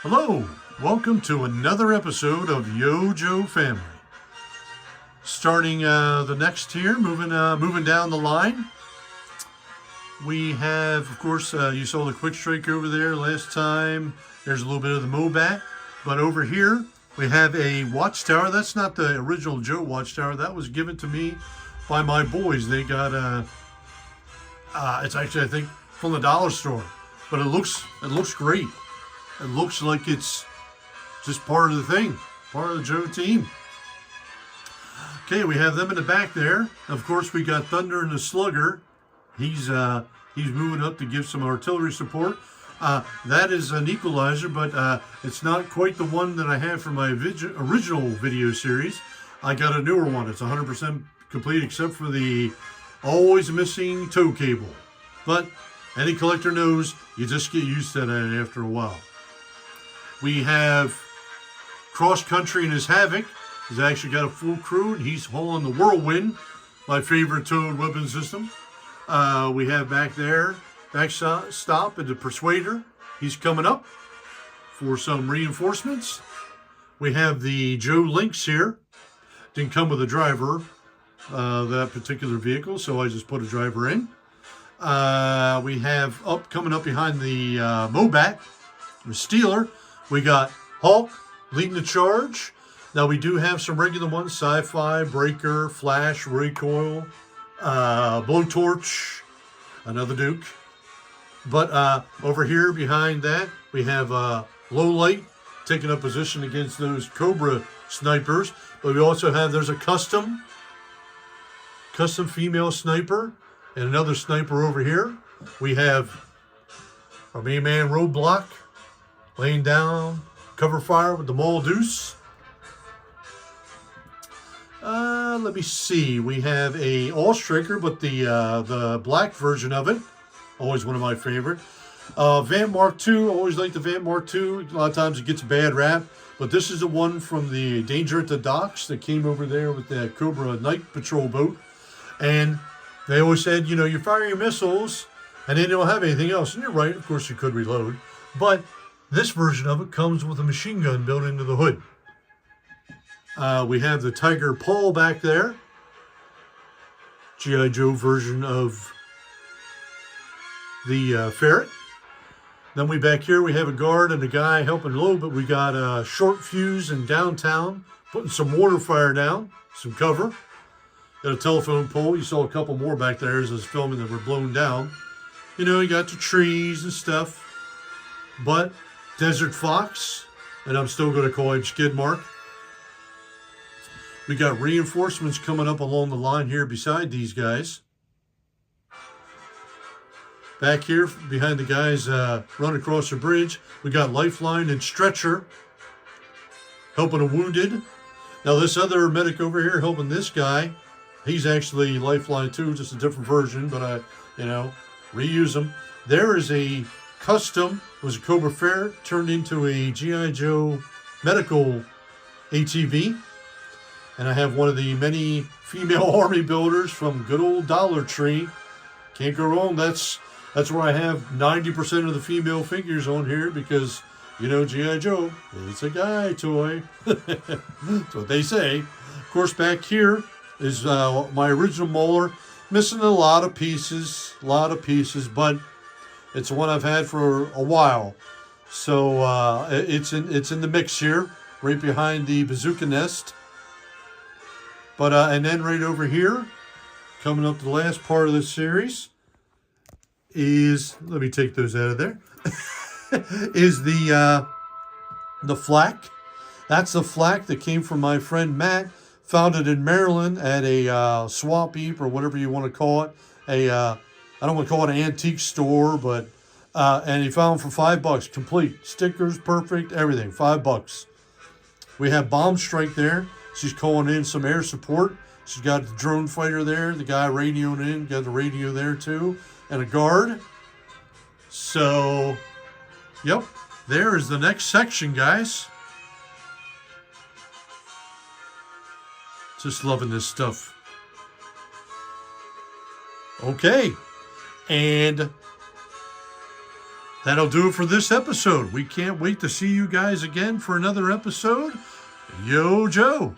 Hello, welcome to another episode of Yo-Jo Family. Starting the next here, moving down the line, we have, of course, you saw the Quick Strike over there last time. There's a little bit of the Mobat, but over here we have a watchtower. That's not the original Joe watchtower. That was given to me by my boys. They got it's actually, I think, from the dollar store, but it looks great. It looks like it's just part of the thing, part of the Joe team. Okay, we have them in the back there. Of course, we got Thunder and the Slugger. He's moving up to give some artillery support. That is an equalizer, but it's not quite the one that I have for my original video series. I got a newer one. It's 100% complete except for the always missing tow cable. But any collector knows you just get used to that after a while. We have Cross Country and his Havoc. He's actually got a full crew, and he's hauling the Whirlwind, my favorite towed weapon system. We have back there, backstop at the Persuader. He's coming up for some reinforcements. We have the Joe Lynx here. Didn't come with a driver, that particular vehicle, so I just put a driver in. We have coming up behind the Mobat, the Steeler. We got Hulk leading the charge. Now we do have some regular ones: Sci-Fi, Breaker, Flash, Recoil, Blowtorch, another Duke. But over here behind that, we have Low Light taking up position against those Cobra snipers. But we also have, there's a custom female sniper and another sniper over here. We have our main man Roadblock laying down cover fire with the Maul Deuce. Let me see. We have a All Striker, but the black version of it. Always one of my favorite. Vamp Mark II. Always like the Vamp Mark II. A lot of times it gets a bad rap. But this is the one from the Danger at the Docks that came over there with the Cobra Night Patrol boat. And they always said, you know, you fire your missiles and then you don't have anything else. And you're right. Of course, you could reload. But this version of it comes with a machine gun built into the hood. We have the Tiger Paul back there. G.I. Joe version of the Ferret. Then we back here, we have a guard and a guy helping load, but we got a short fuse in downtown, putting some mortar fire down, some cover. Got a telephone pole. You saw a couple more back there as I was filming that were blown down. You know, you got the trees and stuff. But Desert Fox, and I'm still going to call him Skid Mark. We got reinforcements coming up along the line here beside these guys. Back here behind the guys running across the bridge, we got Lifeline and Stretcher helping a wounded. Now this other medic over here helping this guy, he's actually Lifeline too, just a different version, but I, reuse them. There is a custom, was a Cobra Ferret turned into a G.I. Joe medical ATV. And I have one of the many female army builders from good old Dollar Tree. Can't go wrong. That's where I have 90% of the female figures on here because, G.I. Joe, it's a guy toy. That's what they say. Of course, back here is my original Mauler. Missing a lot of pieces, but it's one I've had for a while. So it's in the mix here, right behind the bazooka nest. But and then right over here, coming up to the last part of this series, is, let me take those out of there, is the flak. That's the flak that came from my friend Matt, found it in Maryland at a swap heap or whatever you want to call it. I don't want to call it an antique store, but and he found them for $5, complete stickers, perfect, everything, $5. We have Bomb Strike there. She's calling in some air support. She's got the drone fighter there, the guy radioing in, got the radio there too, and a guard. So, yep, there is the next section, guys. Just loving this stuff. Okay, and That'll do it for this episode. We can't wait to see you guys again for another episode. Yo, Joe.